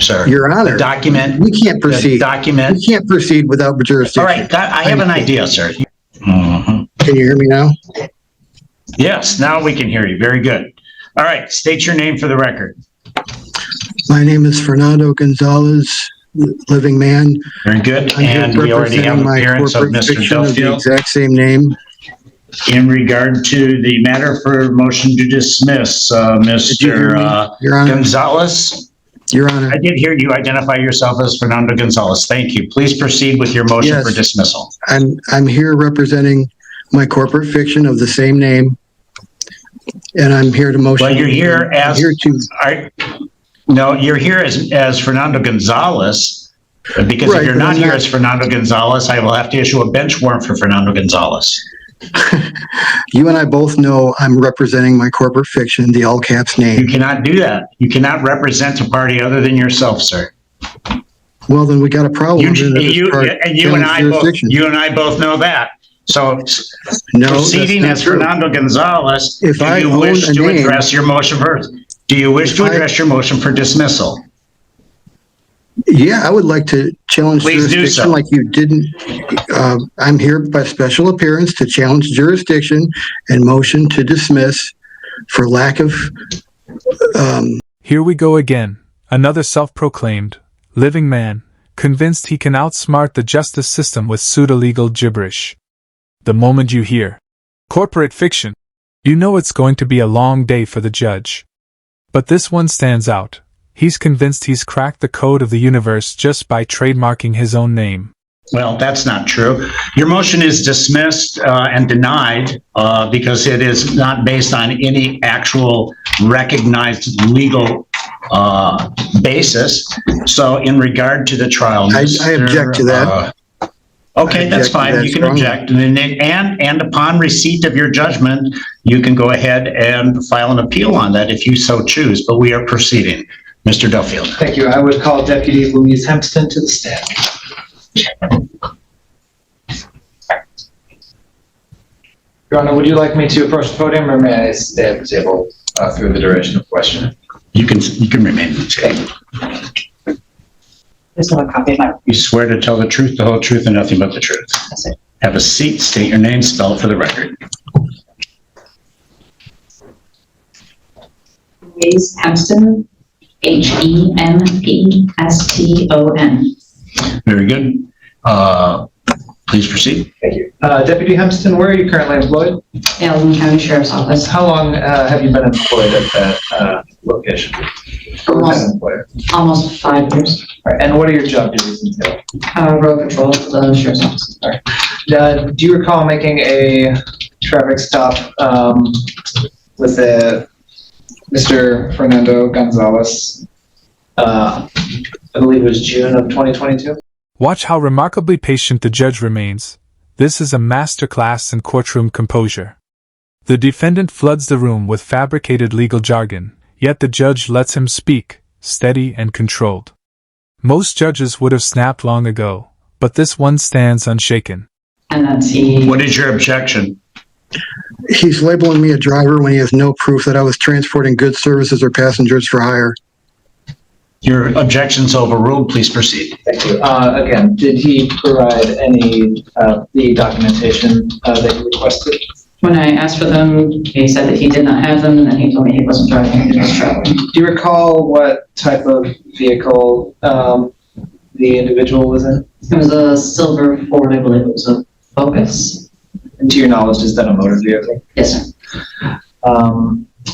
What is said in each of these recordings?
sir. Your Honor, The document. we can't proceed. The document. We can't proceed without jurisdiction. All right, I have an idea, sir. Can you hear me now? Yes, now we can hear you. Very good. All right, state your name for the record. My name is Fernando Gonzalez, living man. Very good. I'm here And we already have representing my appearance of corporate Mr. fiction of the Duffield exact same name. in regard to the matter for motion to dismiss, Did you hear me, Your Honor? Gonzalez. Your Honor, I did hear you identify yourself as Fernando Gonzalez. Thank you. Please proceed with your motion Yes. for dismissal. I'm here representing my corporate fiction of the same name, and I'm here to motion. Well, you're here as you're here as Fernando Gonzalez, because Right, if you're but not I'm here not- as Fernando Gonzalez, I will have to issue a bench warrant for Fernando Gonzalez. You and I both know I'm representing my corporate fiction, the all caps You name. cannot do that. You cannot represent a party other than yourself, sir. Well, then we got a problem. You and I both know that. So No, proceeding that's as not true. Fernando Gonzalez, If do I you own wish a to name- address your motion for, do you wish to If I- address your motion for dismissal? Yeah, I would like to challenge Please do jurisdiction so. like you didn't. I'm here by special appearance to challenge jurisdiction and motion to dismiss for lack of. Here we go again, another self-proclaimed, living man, convinced he can outsmart the justice system with pseudo-legal gibberish. The moment you hear corporate fiction, you know it's going to be a long day for the judge. But this one stands out. He's convinced he's cracked the code of the universe just by trademarking his own name. Well, that's not true. Your motion is dismissed and denied because it is not based on any actual recognized legal basis. So in regard to the trial, I object to that. Okay, that's fine. You can object. And upon receipt of your judgment, you can go ahead and file an appeal on that if you so choose, but we are proceeding. Mr. Duffield. Thank you. I would call Deputy Louise Hempston to the stand. Your Honor, would you like me to approach the podium, or may I stay at the table through the duration of questioning? You can remain at the table. There's no copy of my. You swear to tell the truth, the whole truth, and nothing but the truth. Yes, sir. Have a seat, state your name, spell it for the record. Louise Hempston, Hempston. Very good. Please proceed. Thank you. Deputy Hempston, where are you currently employed? Allen County Sheriff's Office. How long have you been employed at that location? Almost 5 years. All right. And what are your job duties entail? Road patrol for the Sheriff's Office. All right. Do you recall making a traffic stop with Mr. Fernando Gonzalez? I believe it was June of 2022. Watch how remarkably patient the judge remains. This is a masterclass in courtroom composure. The defendant floods the room with fabricated legal jargon, yet the judge lets him speak, steady and controlled. Most judges would have snapped long ago, but this one stands unshaken. And that's he. What is your objection? He's labeling me a driver when he has no proof that I was transporting goods, services, or passengers for hire. Your objection's overruled. Please proceed. Thank you. Again, did he provide any the documentation that you requested? When I asked for them, he said that he did not have them, and then he told me he wasn't driving, he was traveling. Do you recall what type of vehicle the individual was in? It was a silver Ford, I believe it was a Focus. And to your knowledge, is that a motor vehicle? Yes, sir.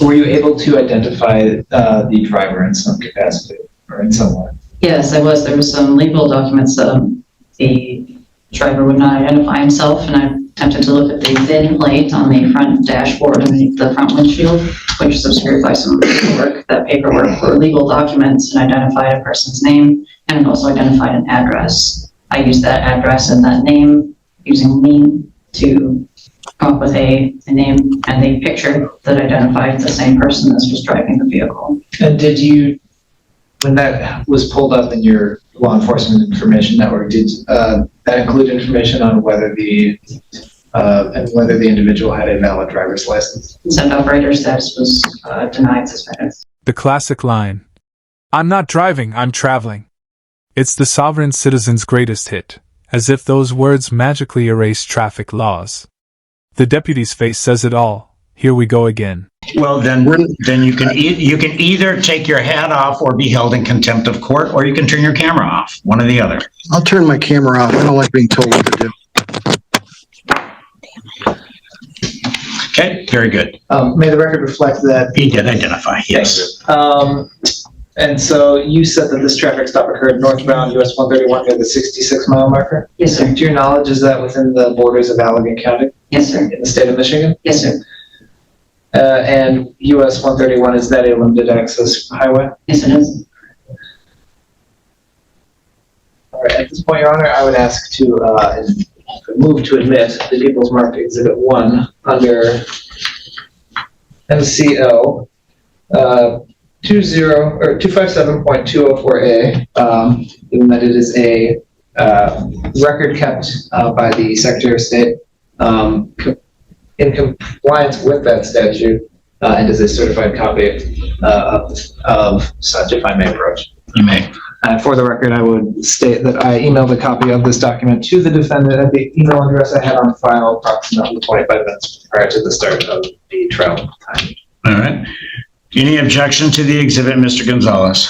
Were you able to identify the driver in some capacity or in some way? Yes, I was. There were some legal documents. The driver would not identify himself, and I attempted to look at the VIN plate on the front dashboard underneath the front windshield, which is obscured by some paperwork. That paperwork for legal documents and identified a person's name, and it also identified an address. I used that address and that name using lean to come up with a name and a picture that identified the same person as was driving the vehicle. And did you, when that was pulled up in your law enforcement information network, did that include information on whether the individual had a valid driver's license? Send operator status was denied suspended. The classic line. I'm not driving, I'm traveling. It's the sovereign citizen's greatest hit, as if those words magically erase traffic laws. The deputy's face says it all. Here we go again. Well, then you can either take your hat off or be held in contempt of court, or you can turn your camera off. One or the other. I'll turn my camera off. I don't like being told what to do. Okay, very good. May the record reflect that. He did identify, yes. And so you said that this traffic stop occurred northbound US 131 near the 66-mile marker? Yes, sir. To your knowledge, is that within the borders of Allegan County Yes, sir. in the state of Michigan? Yes, sir. And US 131, is that a limited access highway? Yes, it is. All right, at this point, Your Honor, I would ask to move to admit the People's Marked Exhibit 1 under MCL 257.204A, given that it is a record kept by the Secretary of State in compliance with that statute, and is a certified copy of such, if I may approach. You may. For the record, I would state that I emailed a copy of this document to the defendant at the email address I had on file approximately 25 minutes prior to the start of the trial time. All right. Any objection to the exhibit, Mr. Gonzalez?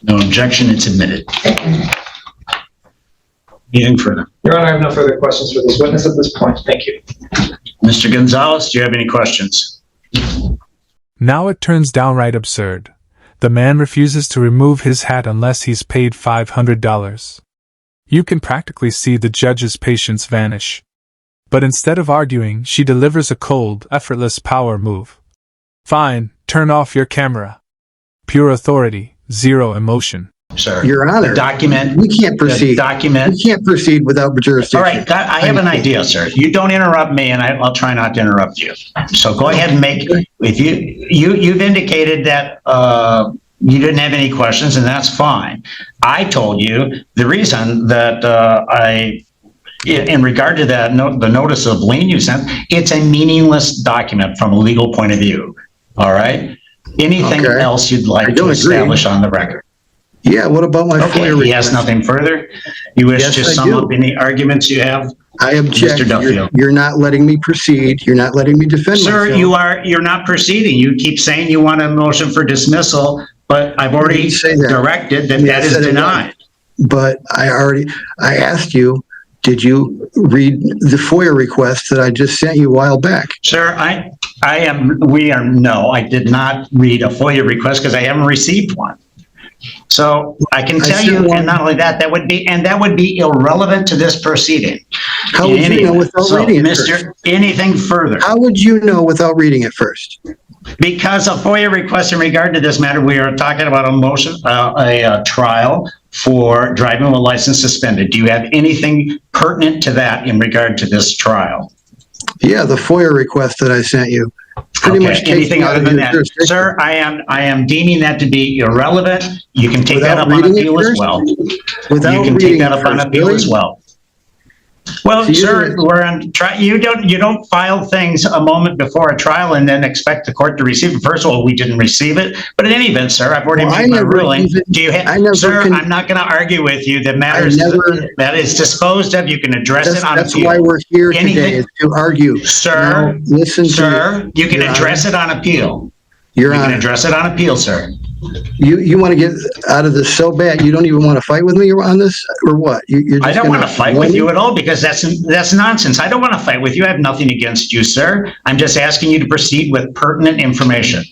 No objection, it's admitted. Anything further? Your Honor, I have no further questions for this witness at this point. Thank you. Mr. Gonzalez, do you have any questions? Now it turns downright absurd. The man refuses to remove his hat unless he's paid $500. You can practically see the judge's patience vanish. But instead of arguing, she delivers a cold, effortless power move. Fine, turn off your camera. Pure authority, zero emotion. Sir. Your Honor, The document. we can't proceed. The document. We can't proceed without jurisdiction. All right, I have an idea, sir. You don't interrupt me, and I'll try not to interrupt you. So go ahead and make, if you've indicated that you didn't have any questions, and that's fine. I told you the reason that in regard to that, the notice of lien you sent, it's a meaningless document from a legal point of view. All right? Anything Okay. else you'd I like to don't agree. establish on the record? Yeah, what about my Okay, FOIA he has request? nothing further. You wish Yes, to I sum do. up any arguments you have? I object. Mr. Duffield. You're not letting me proceed. You're not letting me defend Sir, myself. you're not proceeding. You keep saying you want a motion for dismissal, but I've already didn't say that. directed that Yeah, that I is said it denied. But I asked you, did you read the FOIA request that I just sent you a while back? Sir, no, I did not read a FOIA request because I haven't received one. So I can tell sent you, one. and not only that, that would be irrelevant to this proceeding. How would you know without So, reading it first? anything further? How would you know without reading it first? Because a FOIA request in regard to this matter, we are talking about a motion, a trial for driving with a license suspended. Do you have anything pertinent to that in regard to this trial? Yeah, the FOIA request that I sent you. Pretty much takes Anything me out other of than your that? jurisdiction. Sir, I am deeming that to be irrelevant. You can take that Without up on reading it appeal as first? well. Without You can take reading that it up on first, appeal really? as well. Well, So sir, you don't file things a moment before a trial and then expect the court to receive it. First of all, we didn't receive it, but in any event, sir, I've already Well, I made my never ruling. even- Do you I have, never sir, con- I'm not going to argue with you. The matter that is disposed of, you can address it on That's appeal. why we're here Anything- today, is to argue. Sir, Now, listen to Sir, you can Your address it on appeal. Your You can Honor, address it on appeal, sir. you want to get out of this so bad, you don't even want to fight with me on this, or what? You're I just don't want to gonna fight ignore with me? you at all because that's nonsense. I don't want to fight with you. I have nothing against you, sir. I'm just asking you to proceed with pertinent information.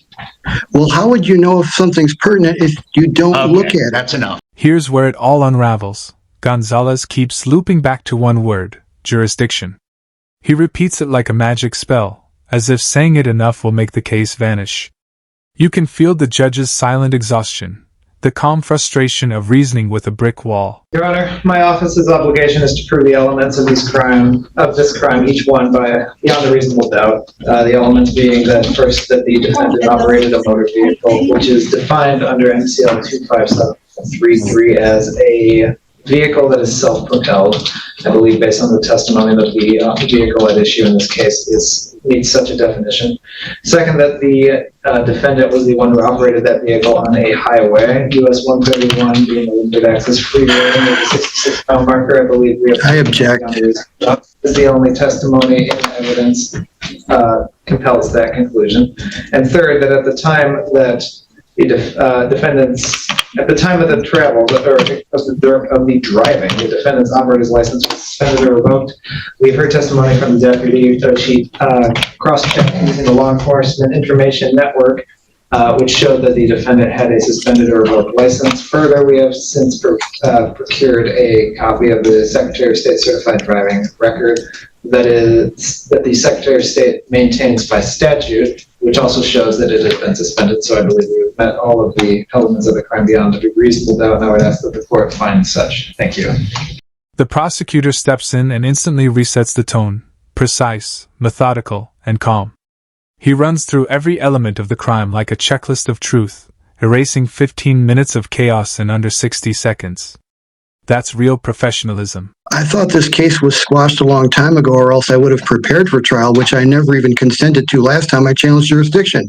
Well, how would you know if something's pertinent if you don't look Okay, at it? that's enough. Here's where it all unravels. Gonzalez keeps looping back to one word, jurisdiction. He repeats it like a magic spell, as if saying it enough will make the case vanish. You can feel the judge's silent exhaustion, the calm frustration of reasoning with a brick wall. Your Honor, my office's obligation is to prove the elements of this crime, each one beyond a reasonable doubt. The elements being that first, that the defendant operated a motor vehicle, which is defined under MCL 25733 as a vehicle that is self-propelled. I believe based on the testimony that the vehicle at issue in this case is meets such a definition. Second, that the defendant was the one who operated that vehicle on a highway. US 131 being a limited access freeway under the 66-mile marker, I believe we have. I object. Is the only testimony in evidence compels that conclusion. And third, that at the time that the defendants, at the time of the travel, or of the driving, the defendant's operator's license was suspended or revoked. We've heard testimony from the deputy that she cross-checked using the law enforcement information network, which showed that the defendant had a suspended or revoked license. Further, we have since procured a copy of the Secretary of State certified driving record that the Secretary of State maintains by statute, which also shows that it has been suspended. So I believe we've met all of the elements of the crime beyond a reasonable doubt, and I would ask that the court find such. Thank you. The prosecutor steps in and instantly resets the tone, precise, methodical, and calm. He runs through every element of the crime like a checklist of truth, erasing 15 minutes of chaos in under 60 seconds. That's real professionalism. I thought this case was squashed a long time ago, or else I would have prepared for trial, which I never even consented to last time I challenged jurisdiction.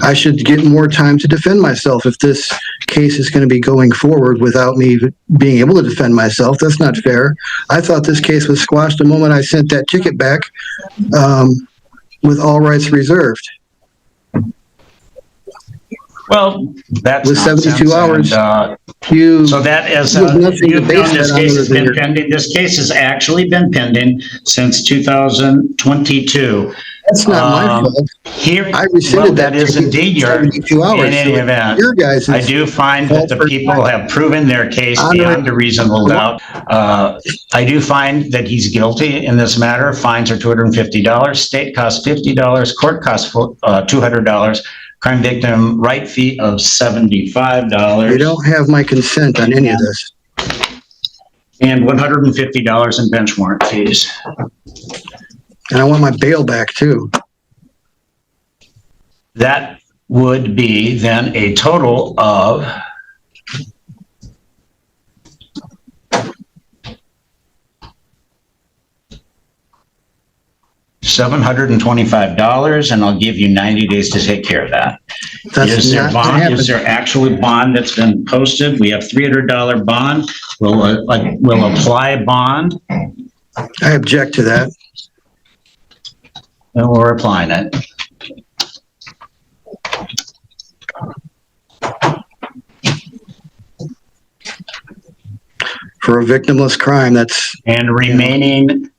I should get more time to defend myself if this case is going to be going forward without me being able to defend myself. That's not fair. I thought this case was squashed the moment I sent that ticket back with all rights reserved. Well, that's With 72 nonsense, hours. and, so that is, There's nothing to you've base known this that on case has other been than- pending. This case has actually been pending since 2022. That's not my fault. Here, I rescinded well, that that is ticket indeed in your, 72 hours. in any So event. your guys' I do find that the fault for- people have proven their case beyond a reasonable doubt. I do find that he's guilty in this matter. Fines are $250. State costs $50. Court costs $200. Crime victim right fee of $75. You don't have my consent on any of this. And $150 in bench warrant fees. And I want my bail back too. That would be then a total of $725, and I'll give you 90 days to take care of that. That's Is there not gonna bond? happen. Is there actually bond that's been posted? We have $300 bond. We'll apply bond, I object to that. and we're applying it. For a victimless crime, that's, And remaining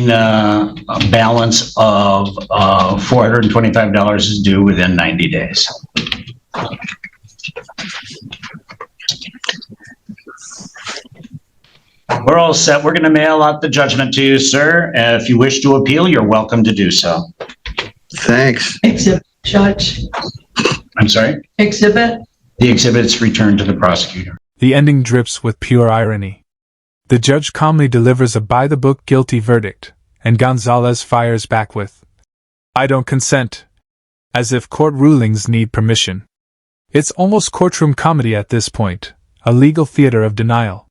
balance of $425 is due within 90 days. We're all set. We're going to mail out the judgment to you, sir. If you wish to appeal, you're welcome to do so. thanks. Exhibit, Judge. I'm sorry? Exhibit. The exhibit's returned to the prosecutor. The ending drips with pure irony. The judge calmly delivers a by-the-book guilty verdict, and Gonzalez fires back with, "I don't consent," as if court rulings need permission. It's almost courtroom comedy at this point, a legal theater of denial.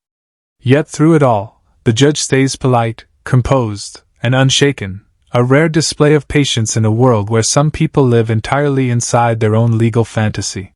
Yet through it all, the judge stays polite, composed, and unshaken, a rare display of patience in a world where some people live entirely inside their own legal fantasy.